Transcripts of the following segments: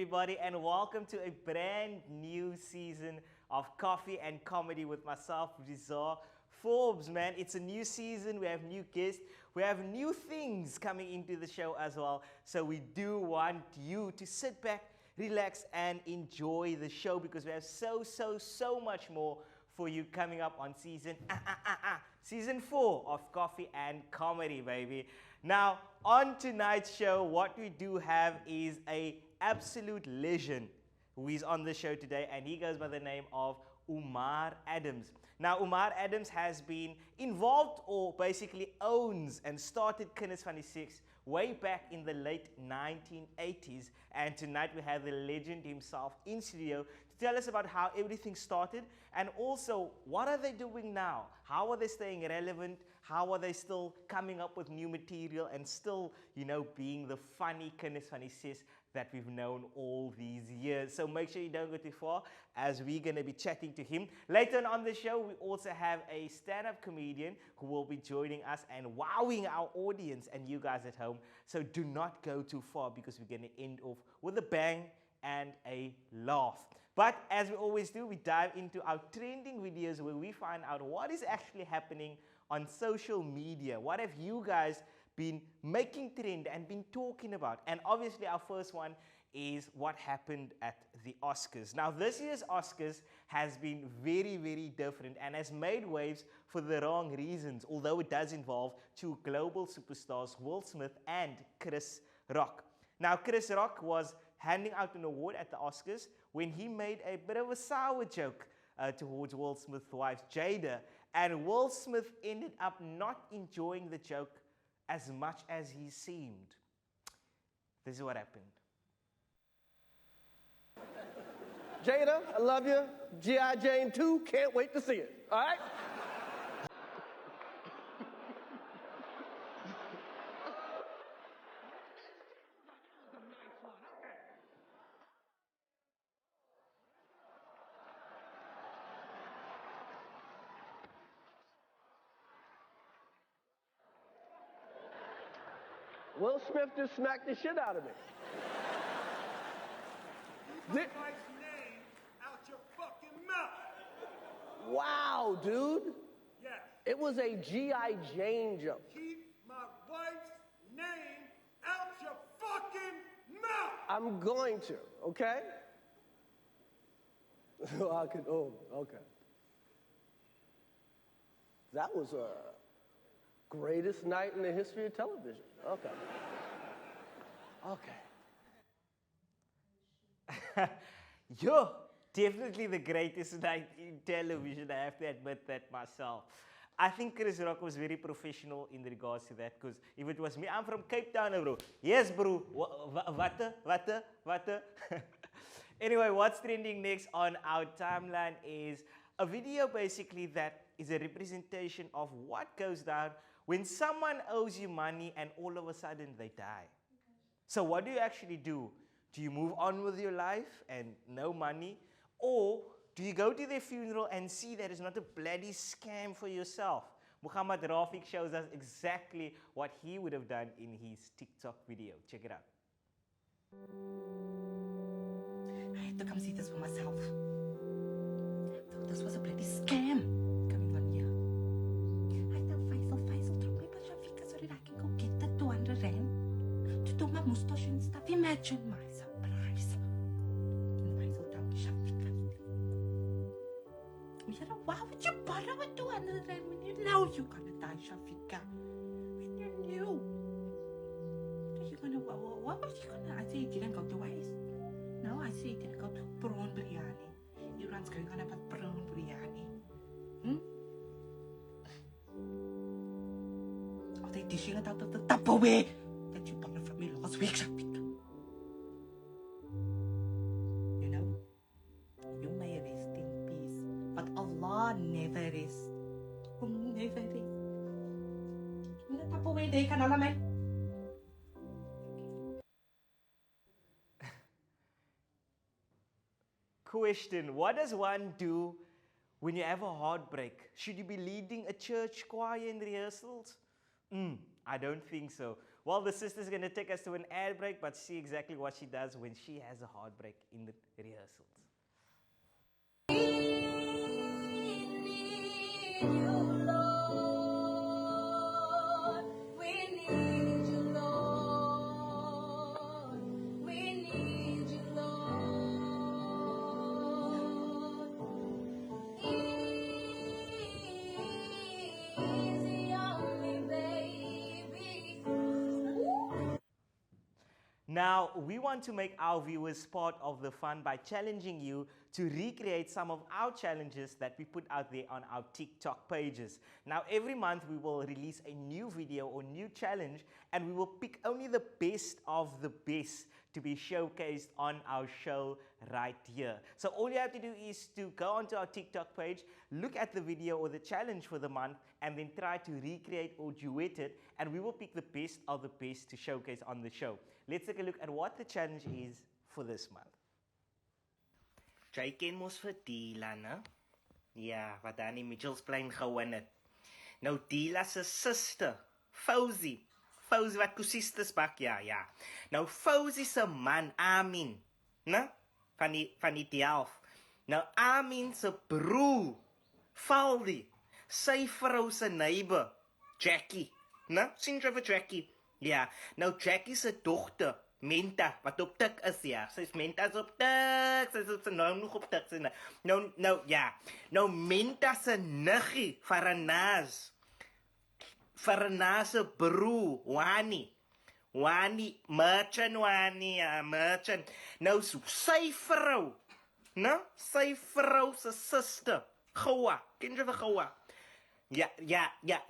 everybody, and welcome to a brand new season of Coffee and Comedy with myself, Rezah Forbes, man. It's a new season, we have new guests, we have new things coming into the show as well. So we do want you to sit back, relax, and enjoy the show because we have so much more for you coming up on season 4 of Coffee and Comedy, baby. Now, on tonight's show, what we do have is a absolute legend who is on the show today, and he goes by the name of Umar Adams. Now, Umar Adams has been involved or basically owns and started Kinders van die Seks way back in the late 1980s. And tonight we have the legend himself in studio to tell us about how everything started and also what are they doing now? How are they staying relevant? How are they still coming up with new material and still, you know, being the funny Kinders van die Seks that we've known all these years. So make sure you don't go too far as we're going to be chatting to him. Later on the show, we also have a stand-up comedian who will be joining us and wowing our audience and you guys at home. So do not go too far because we're going to end off with a bang and a laugh. But as we always do, we dive into our trending videos where we find out what is actually happening on social media. What have you guys been making trend and been talking about? And obviously our first one is what happened at the Oscars. Now this year's Oscars has been very different and has made waves for the wrong reasons, although it does involve two global superstars, Will Smith and Chris Rock. Now Chris Rock was handing out an award at the Oscars when he made a bit of a sour joke towards Will Smith's wife Jada, and Will Smith ended up not enjoying the joke as much as he seemed. This is what happened. Jada, I love you. G.I. Jane 2, can't wait to see it. All right? Will Smith just smacked the shit out of me. Keep my wife's name out your fucking mouth. Wow, dude. Yes. It was a G.I. Jane joke. Keep my wife's name out your fucking mouth. I'm going to, okay? Okay. That was a greatest night in the history of television. Okay. Okay. Yo, definitely the greatest night in television, I have to admit that myself. I think Chris Rock was very professional in regards to that, because if it was me, I'm from Cape Town, bro. Yes, bro. What? Anyway, what's trending next on our timeline is a video basically that is a representation of what goes down when someone owes you money and all of a sudden they die. So what do you actually do? Do you move on with your life and no money? Or do you go to their funeral and see that it's not a bloody scam for yourself? Muhammad Rafique shows us exactly what he would have done in his TikTok video. Check it out. I had to come see this for myself. This was a bloody scam coming on here. I tell Faisal, drop me by Rafique so that I can go get the 200 rand to do my moustache and stuff. Imagine my surprise. And Faisal told me, Rafique, why would you borrow with 200 rand when you know you're gonna die, Rafique? When you knew. What was you gonna? I said it didn't go to waste. No, I said it didn't go to prawn biryani. Everyone's going on about prawn biryani. Are they dishing it out of the Tupperware that you borrowed from me last week, Rafique? You know, you may rest in peace, but Allah never rests. Never rest. The Tupperware they can all make. Question, what does one do when you have a heartbreak? Should you be leading a church choir in rehearsals? I don't think so. Well, the sister's going to take us to an ad break, but see exactly what she does when she has a heartbreak in the rehearsals. Now, we want to make our viewers part of the fun by challenging you to recreate some of our challenges that we put out there on our TikTok pages. Now, every month we will release a new video or new challenge, and we will pick only the best of the best to be showcased on our show right here. So all you have to do is to go onto our TikTok page, look at the video or the challenge for the month, and then try to recreate or duet it, and we will pick the best of the best to showcase on the show. Let's take a look at what the challenge is for this month. Jy ken mos vir Dila, né? Ja, wat daar in Mitchellsplein gewin het. Nou Dila se suster, Fauzi wat kusistes bak, ja. Nou Fauzi se man, Amin, né? Van die 12. Nou Amin se broer, Faldi, sy vrou se neighbor, Jackie, né? Sien jy vir Jackie? Ja, nou Jackie se dogter, Menta, wat op tik is, ja. Sy's Menta's op tik, sy's op sy naam nog op tik. Nou Menta se niggie, Faranaz se broer, Wani, merchant. Nou sy vrou, né? Sy vrou se suster, Goua, ken jy vir Goua? Ja,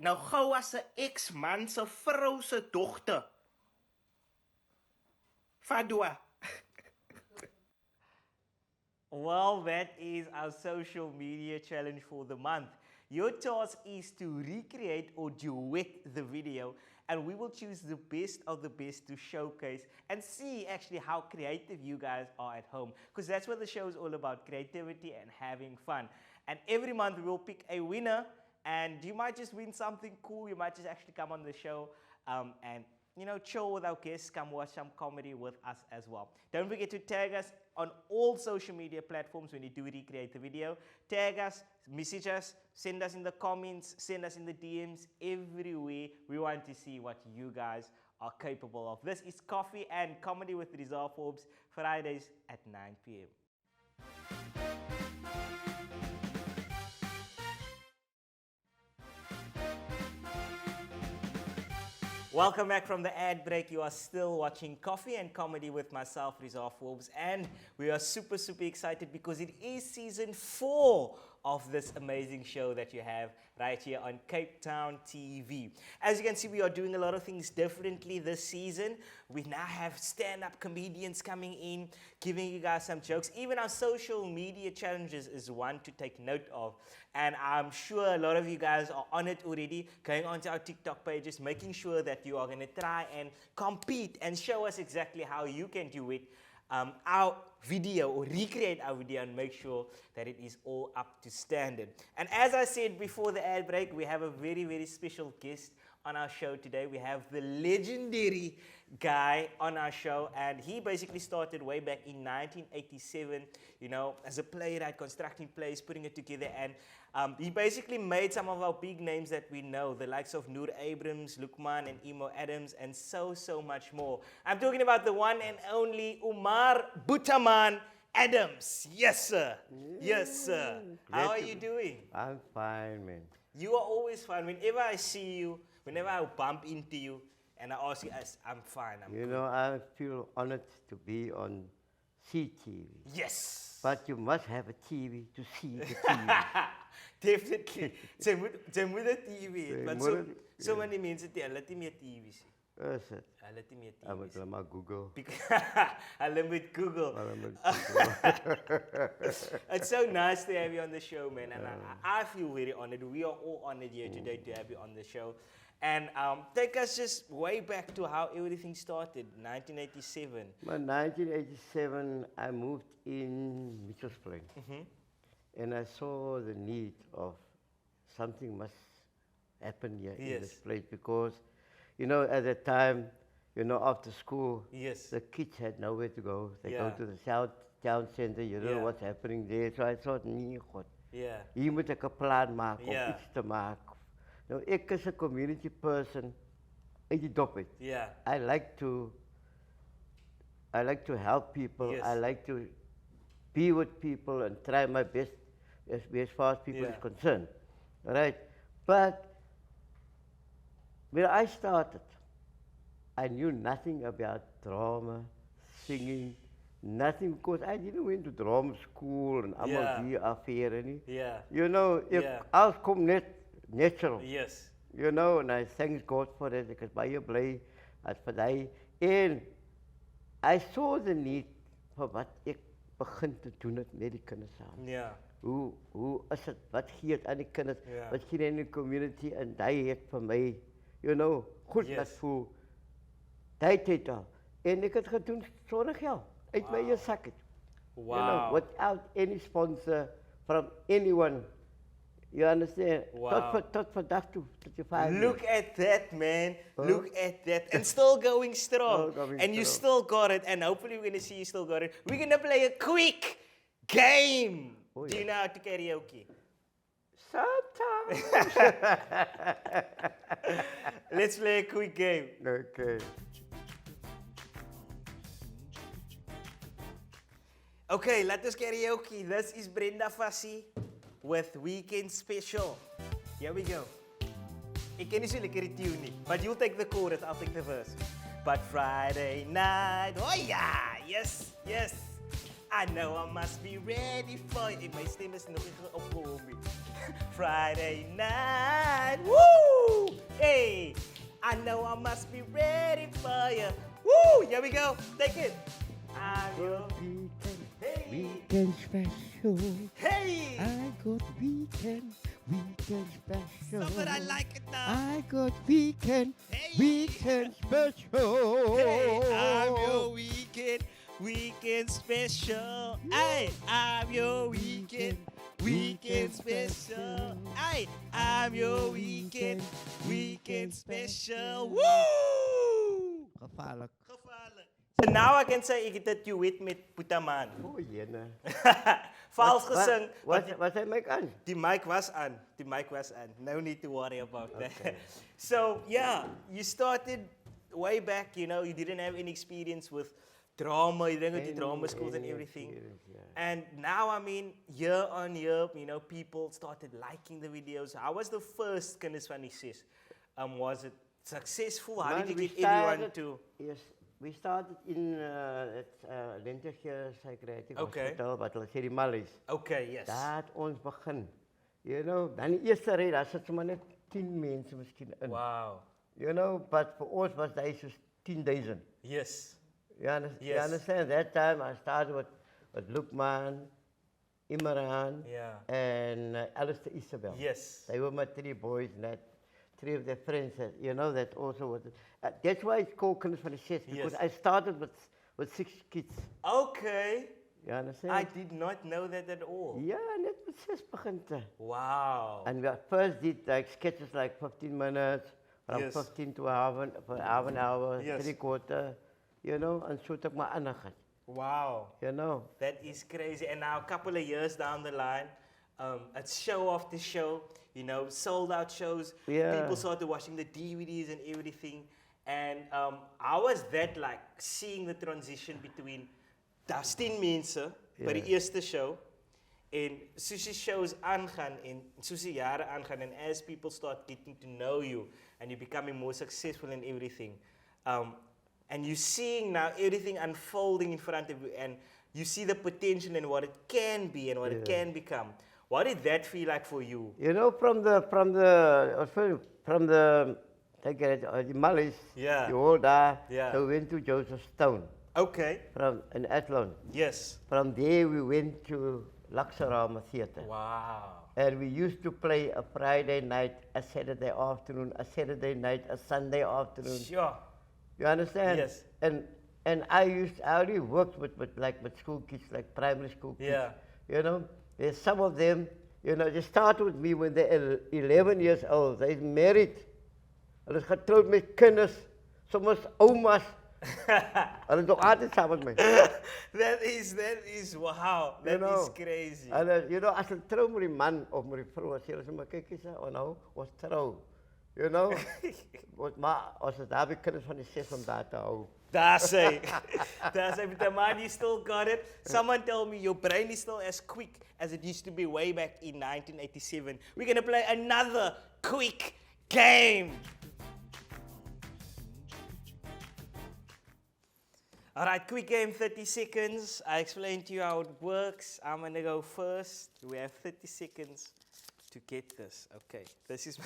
nou Goua se ex-man se vrou se dogter, Fadwa. Well, that is our social media challenge for the month. Your task is to recreate or duet the video, and we will choose the best of the best to showcase and see actually how creative you guys are at home, because that's what the show is all about, creativity and having fun. And every month we will pick a winner, and you might just win something cool. You might just actually come on the show and chill with our guests, come watch some comedy with us as well. Don't forget to tag us on all social media platforms when you do recreate the video. Tag us, message us, send us in the comments, send us in the DMs, everywhere. We want to see what you guys are capable of. This is Coffee and Comedy with Rezah Forbes, Fridays at 9 p.m. Welcome back from the ad break. You are still watching Coffee and Comedy with myself, Rezah Forbes, and we are super excited because it is season 4 of this amazing show that you have right here on Cape Town TV. As you can see, we are doing a lot of things differently this season. We now have stand-up comedians coming in, giving you guys some jokes. Even our social media challenges is one to take note of. And I'm sure a lot of you guys are on it already, going onto our TikTok pages, making sure that you are going to try and compete and show us exactly how you can do it. Our video or recreate our video and make sure that it is all up to standard. And as I said before the ad break, we have a very special guest on our show today. We have the legendary guy on our show, and he basically started way back in 1987, as a playwright, constructing plays, putting it together, and he basically made some of our big names that we know, the likes of Noor Abrams, Lukman, and Umar Adams, and so much more. I'm talking about the one and only Umar Boeta Maan Adams. Yes, sir. Yes, sir. How are you doing? I'm fine, man. You are always fine. Whenever I see you, whenever I bump into you, and I ask you, I'm fine. I'm good. I feel honored to be on CTV. Yes. But you must have a TV to see the TV. Definitely. Jy moet 'n TV hê, want so many mense hulle het nie meer TV sien. Is it? Hulle het nie meer TV. I will my Google. Hulle moet Google. It's so nice to have you on the show, man, and I feel very honored. We are all honored here today to have you on the show. And take us just way back to how everything started, 1987. In 1987, I moved in Mitchell's Plain. And I saw the need of something must happen here in this place, because you know, at that time, you know, after school, Yes. the kids had nowhere to go. They Yeah. go to the South Town Center, you don't Yeah. know what's happening there. So I thought, nee, God, Yeah. hier moet ek 'n plan maak om Ja. iets te maak. Nou, ek is 'n community person uit die dop uit. Yeah. I like to help people. Yes. I like to be with people and try my best as far as people Yeah. is concerned. All right? But when I started, I knew nothing about drama, singing, nothing, because I didn't went to drama school and I'm Yeah. die affaire nie. Yeah. You know, if Yeah. alles kom net natural. Yes. You know, and I thank God for it. Ek is baie bly as vir hy. En I saw the need vir wat ek begin te doen het met die kinders saam. Yeah. Hoe is dit? Wat gee dit aan die kinders? Ja. Wat gee dit in die community? En hy het vir my, you know, goed Yes. laat voel. Hy het al. En ek het gedoen sonder geld. Uit my eie sak het. Wow. You know, without any sponsor from anyone. You understand? Wow. Tot vandag toe, tot je 5 Look at that, man. Look at that. And still going strong. Still going and you strong. still got it. And hopefully we're going to see you still got it. We're going to play a quick game. Oh, Do you know how to karaoke? Sometimes. Let's play a quick game. Okay. Okay, let us karaoke. This is Brenda Fassie with Weekend Special. Here we go. Ik ken niet zo lekker die tune niet, but you'll take the chorus, I'll take the verse. But Friday night, oh yeah, yes, yes. I know I must be ready for you. My stem is nog niet opgekomen. Friday night, woo! Hey, I know I must be ready for you. Woo! Here we go. Take it. I'm your Weekend special. hey. I got weekend special. Stop it, I like it now. I got weekend special. Hey, I'm your weekend special. Hey, I'm your weekend special. Hey, I'm your weekend special. Woo! Gevaarlijk. Gevaarlijk. So now I can say ik het duet met Boeta Maan. Oh jene. Vals gesing. Wat hij mij aan? Die mic was aan. Die mic was aan. No need to worry about that. So yeah, you started way back, you know, you didn't have any experience with drama, you didn't go to drama schools and Any everything. experience, yeah. And now, I mean, year on year, you know, people started liking the videos. How was the first Kinders van die Sis? Was it successful? How Man, did we you get everyone started- to... Yes, we started in Lentegeur Psychiatric Okay. Hospital, wat hulle sê die Mallies. Okay, yes. Daar het ons begin. You know, dan die eerste ry, daar sit sommer net 10 mense miskien in. Wow. You know, but for ons was hy soos 10,000. Yes. You understand? Yes. You understand? That time I started with Lukman, Imran, Yeah. and Alistair Isabel. Yes. They were my 3 boys, and that 3 of their friends. You know, that also was. That's why it's called Kinders van die Sis, because Yes. I started with 6 kids. Okay. You understand? I did not know that at all. Ja, net met 6 begin te. Wow. And we first did like sketches like 15 minutes, from Yes. 15 to half an hour, Yes. 3/4, you know, and so het ek maar aangegaan, Wow. you know. That is crazy. And now, a couple of years down the line, it's show after show, you know, sold out shows. Yeah. People started watching the DVDs and everything. And how was that like, seeing the transition between daar's 10 mense by die eerste show en soos die shows aangaan en soos die jare aangaan and as people start getting to know you and you're becoming more successful in everything, and you're seeing now everything unfolding in front of you and you see the potential and what it can be and what it can become. What did that feel like for you? You know, from the Mallies, Yeah. you all there, Yeah. so we went to Josephstown, Okay. in Athlone. Yes. From there we went to Laxarama Theatre. Wow. And we used to play a Friday night, a Saturday afternoon, a Saturday night, a Sunday afternoon. Sure. You understand? Yes. And I already worked with school kids, like primary school kids. Yeah. You know, there's some of them, you know, they started with me when they're 11 years old. They're married. Hulle is getroud met kinders, soms oumas. Hulle is nog altyd saam met my. That is wow. That is crazy. Hulle, you know, as hulle trou met die man of met die vrou, sê hulle sê, maar kyk eens, nou, ons trou. You know? Maar as het daar by kinders van die 6 om daar te hou. That's it. That's it. But the man, you still got it. Someone tell me your brain is still as quick as it used to be way back in 1987. We're going to play another quick game. All right, quick game, 30 seconds. I explained to you how it works. I'm going to go first. We have 30 seconds to get this. Okay, this is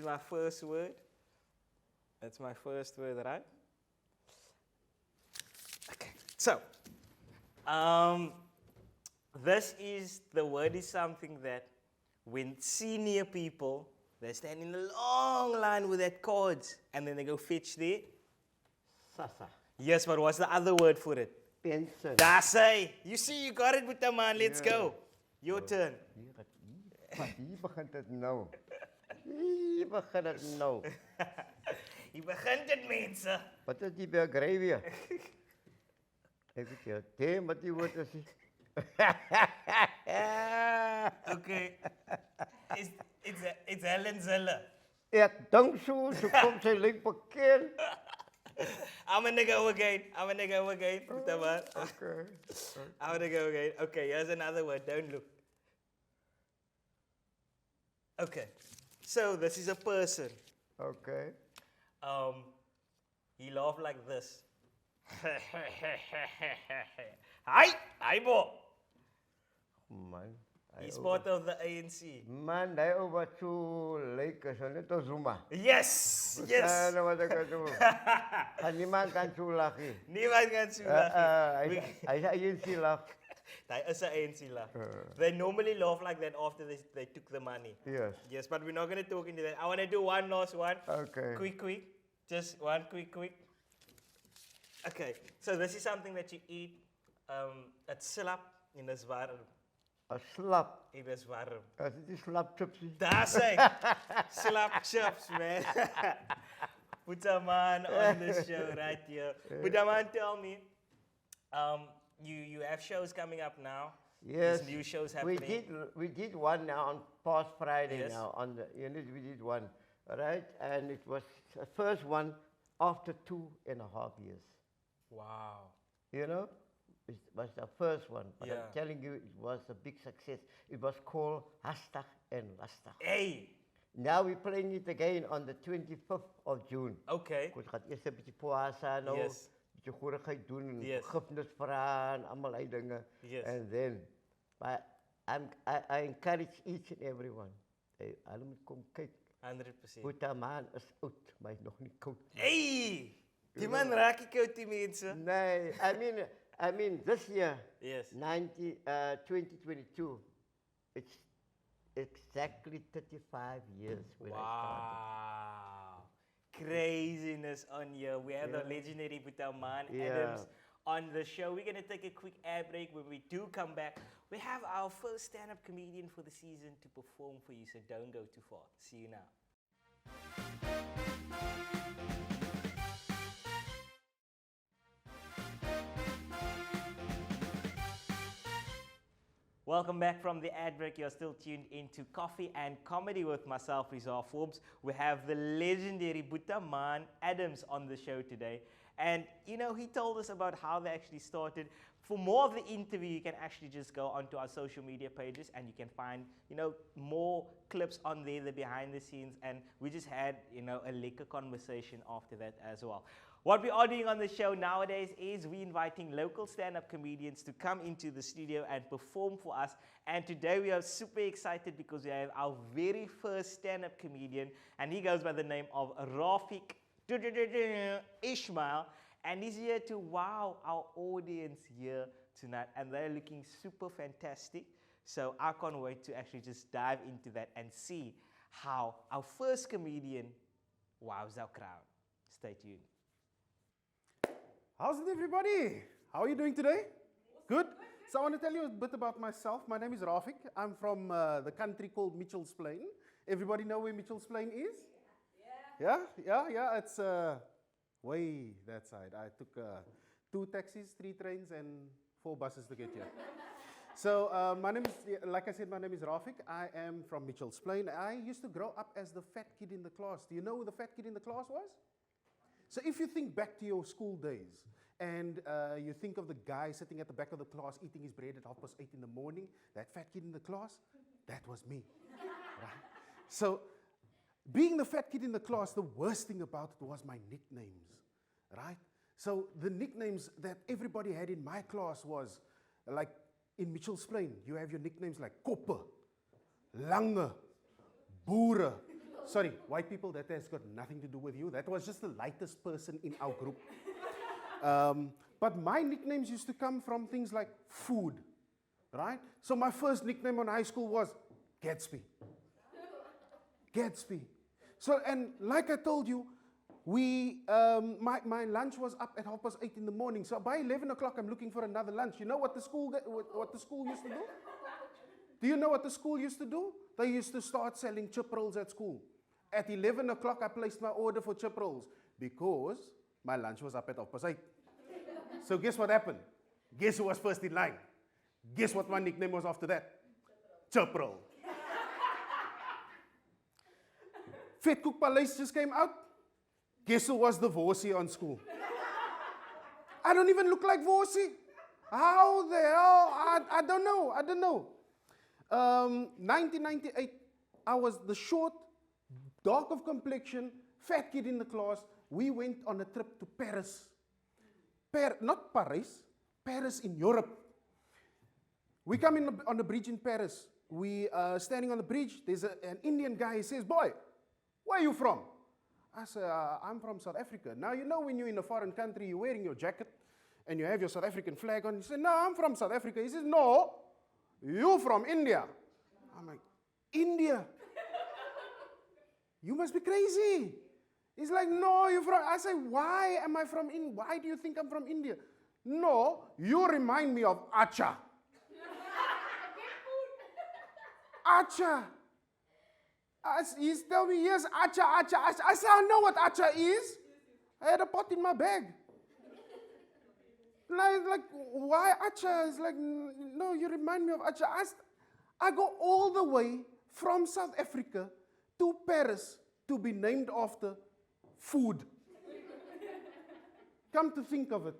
my first word. That's my first word, right? Okay, so the word is something that when senior people, they stand in a long line with their cards and then they go fetch their Sasa. Yes, but what's the other word for it? Pension. That's it. You see, you got it, Boeta Maan. Let's go. Your turn. Hier begint dit nou. Hier begint dit nou. Hier begint dit, mense. Wat is die begryp weer? Ek weet jy, dit wat die woord is. Okay. It's Helen Zeller. Ek dink so kom sy lyk bekend. I'm gonna go again. Boeta Maan. Okay. I'm gonna go again. Okay, here's another word. Don't look. Okay. So this is a person. Okay. He laughed like this. Hi, bo. Man. He's part of the ANC. Man, hy ou wat so lyk as net 'n Zuma. Yes. Nou wat ek doen. Niemand kan so lag nie. Niemand kan so lag. Hy sê ANC lag. That is an ANC laugh. They normally laugh like that after they took the money. Yes. Yes, but we're not going to talk into that. I want to do one last one. Okay. Quick. Just one quick. Okay, so this is something that you eat. It's slap in the warm. A slap. In the warm. As dit is slap chips. That's it. Slap chips, man. Boeta Maan on the show right here. Boeta Maan, tell me, you have shows coming up now. Yes. There's new shows happening. We did one now on past Friday. Yes. Now on the we did one, right? And it was the first one after 2.5 years. Wow. You know, it was the first one. But Yeah. I'm telling you, it was a big success. It was called Hashtag and Lastig. Hey. Now we're playing it again on the 25th of June. Okay. Ons gaan eers 'n bietjie poasa nou. Yes. Bietjie goedigheid doen en Yes. vergifnis vra en almal uit dinge. Yes. And then, but I encourage each and everyone. Hulle moet kom kyk. 100%. Boeta Maan is oud, maar hy's nog nie koud nie. Hey. Die man raak ek koud, die mense. Nee, I mean this year, Yes. 2022, it's exactly 35 years when I started. Wow. Craziness on you. We have the legendary Boeta Maan Yeah. Adams on the show. We're going to take a quick ad break. When we do come back, we have our first stand-up comedian for the season to perform for you, so don't go too far. See you now. Welcome back from the ad break. You're still tuned into Coffee and Comedy with myself, Rezah Forbes. We have the legendary Boeta Maan Adams on the show today. And, you know, he told us about how they actually started. For more of the interview, you can actually just go onto our social media pages and you can find, you know, more clips on there, the behind the scenes. And we just had, you know, a liquor conversation after that as well. What we are doing on the show nowadays is we're inviting local stand-up comedians to come into the studio and perform for us. And today we are super excited because we have our very first stand-up comedian, and he goes by the name of Rafique Ismail, and he's here to wow our audience here tonight, and they're looking super fantastic. So I can't wait to actually just dive into that and see how our first comedian wows our crowd. Stay tuned. How's it, everybody? How are you doing today? Good? So I want to tell you a bit about myself. My name is Rafique. I'm from the country called Mitchell's Plain. Everybody know where Mitchell's Plain is? Yeah. It's way that side. I took 2 taxis, 3 trains, and 4 buses to get here. So my name is, like I said, my name is Rafique. I am from Mitchell's Plain. I used to grow up as the fat kid in the class. Do you know who the fat kid in the class was? So if you think back to your school days, and you think of the guy sitting at the back of the class eating his bread at 8:30 in the morning, that fat kid in the class, that was me. Right? So being the fat kid in the class, the worst thing about it was my nicknames, right? So the nicknames that everybody had in my class was, like in Mitchell's Plain, you have your nicknames like Koppe, Lange, Boere. Sorry, white people, that has got nothing to do with you. That was just the lightest person in our group. But my nicknames used to come from things like food, right? So my first nickname on high school was Gatsby. Gatsby. So, and like I told you, my lunch was up at 8:30 in the morning. So by 11 o'clock, I'm looking for another lunch. You know what the school used to do? Do you know what the school used to do? They used to start selling chip rolls at school. At 11 o'clock, I placed my order for chip rolls because my lunch was up at 8:30. So guess what happened? Guess who was first in line? Guess what my nickname was after that? Chip roll. Vetkoek Paleis just came out. Guess who was the Vorsie on school? I don't even look like Vorsie. How the hell? I don't know. 1998, I was the short, dark of complexion, fat kid in the class. We went on a trip to Paris. Not Paris, Paris in Europe. We come in on the bridge in Paris. We are standing on the bridge. There's an Indian guy. He says, "Boy, where are you from?" I say, "I'm from South Africa." Now, you know when you're in a foreign country, you're wearing your jacket and you have your South African flag on. You say, "No, I'm from South Africa." He says, "No, you're from India." I'm like, "India? You must be crazy." He's like, "No, you're from..." I say, "Why am I from India? Why do you think I'm from India?" "No, you remind me of acha." Acha. He's telling me, "Yes, acha. I said, "I know what acha is." I had a pot in my bag. Like, why acha? He's like, "No, you remind me of acha." I go all the way from South Africa to Paris to be named after food. Come to think of it,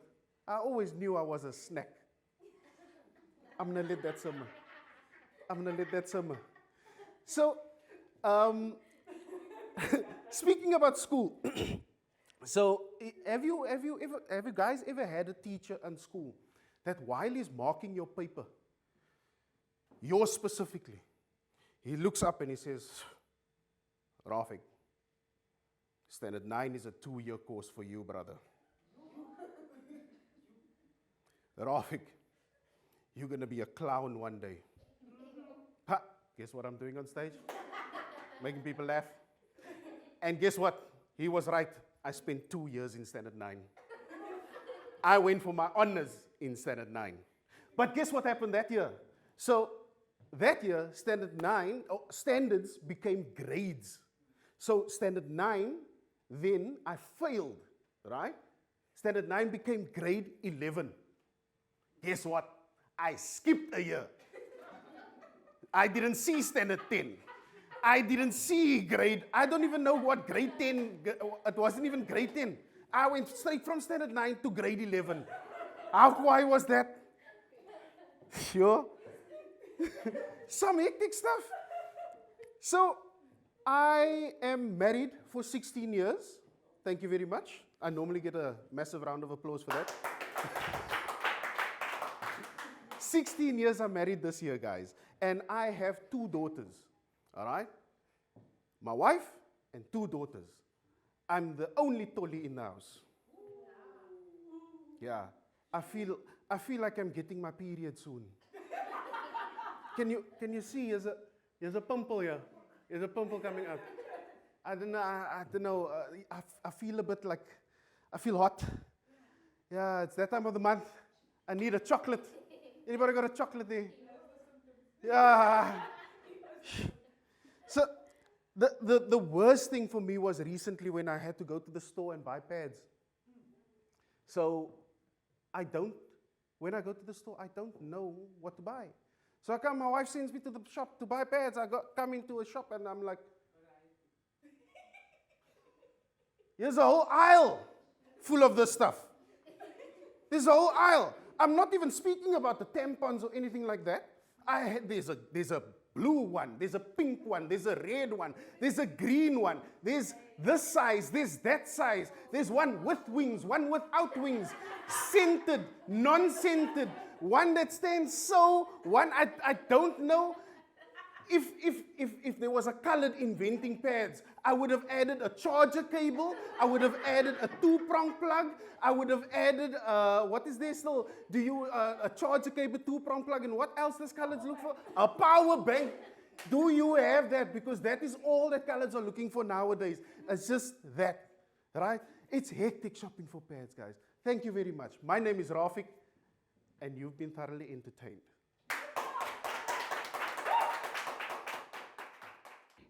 I always knew I was a snack. I'm going to let that simmer. So, speaking about school, so have you guys ever had a teacher in school that while he's marking your paper, yours specifically, he looks up and he says, "Rafique, Standard 9 is a 2-year course for you, brother. Rafique, you're going to be a clown one day." Ha! Guess what I'm doing on stage? Making people laugh. And guess what? He was right. I spent 2 years in Standard 9. I went for my honors in Standard 9. But guess what happened that year? So that year, Standard 9, standards became grades. So Standard 9, then I failed, right? Standard 9 became grade 11. Guess what? I skipped a year. I didn't see Standard 10. I didn't see grade, I don't even know what grade 10, it wasn't even grade 10. I went straight from Standard 9 to grade 11. Why was that? Sure. Some hectic stuff. So, I am married for 16 years. Thank you very much. I normally get a massive round of applause for that. 16 years I'm married this year, guys. And I have 2 daughters, all right? My wife and 2 daughters. I'm the only tolly in the house. Yeah, I feel like I'm getting my period soon. Can you see? There's a pimple here. There's a pimple coming up. I don't know. I feel a bit like, I feel hot. Yeah, it's that time of the month. I need a chocolate. Anybody got a chocolate there? Yeah. So The worst thing for me was recently when I had to go to the store and buy pads. So when I go to the store, I don't know what to buy. So my wife sends me to the shop to buy pads. Come into a shop and I'm like, here's a whole aisle full of this stuff. There's a whole aisle. I'm not even speaking about the tampons or anything like that. There's a blue one, there's a pink one, there's a red one, there's a green one, there's this size, there's that size, there's one with wings, one without wings, scented, non-scented, one that stands so, one I don't know. If there was a colored inventing pads, I would have added a charger cable, I would have added a 2-prong plug, I would have added, what is there still? A charger cable, 2-prong plug, and what else does coloreds look for? A power bank. Do you have that? Because that is all that coloreds are looking for nowadays. It's just that, right? It's hectic shopping for pads, guys. Thank you very much. My name is Rafique, and you've been thoroughly entertained.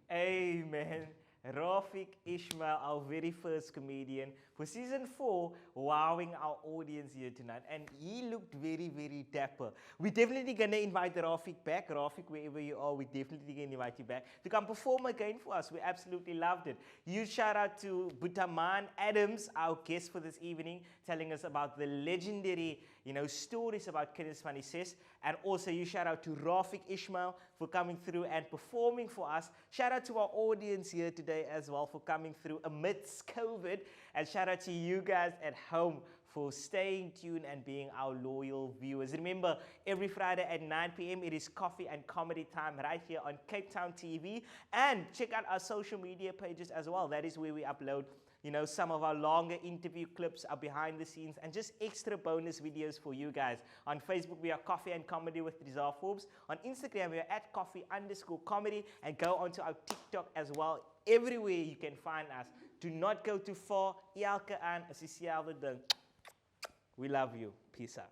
Amen. Rafique Ismail, our very first comedian for season 4, wowing our audience here tonight. And he looked very, very dapper. We're definitely going to invite Rafique back. Rafique, wherever you are, we're definitely going to invite you back to come perform again for us. We absolutely loved it. Huge shout out to Boeta Maan Adams, our guest for this evening, telling us about the legendary, stories about Kinders van die Ses. And also you shout out to Rafique Ismail for coming through and performing for us. Shout out to our audience here today as well for coming through amidst COVID. And shout out to you guys at home for staying tuned and being our loyal viewers. Remember, every Friday at 9 p.m. it is Coffee and Comedy time right here on Cape Town TV. And check out our social media pages as well. That is where we upload some of our longer interview clips, our behind the scenes, and just extra bonus videos for you guys. On Facebook, we are Coffee and Comedy with Rezah Forbes. On Instagram, we are at coffee_comedy. And go onto our TikTok as well. Everywhere you can find us. Do not go too far. Elke aan is dieselfde ding. We love you. Peace out.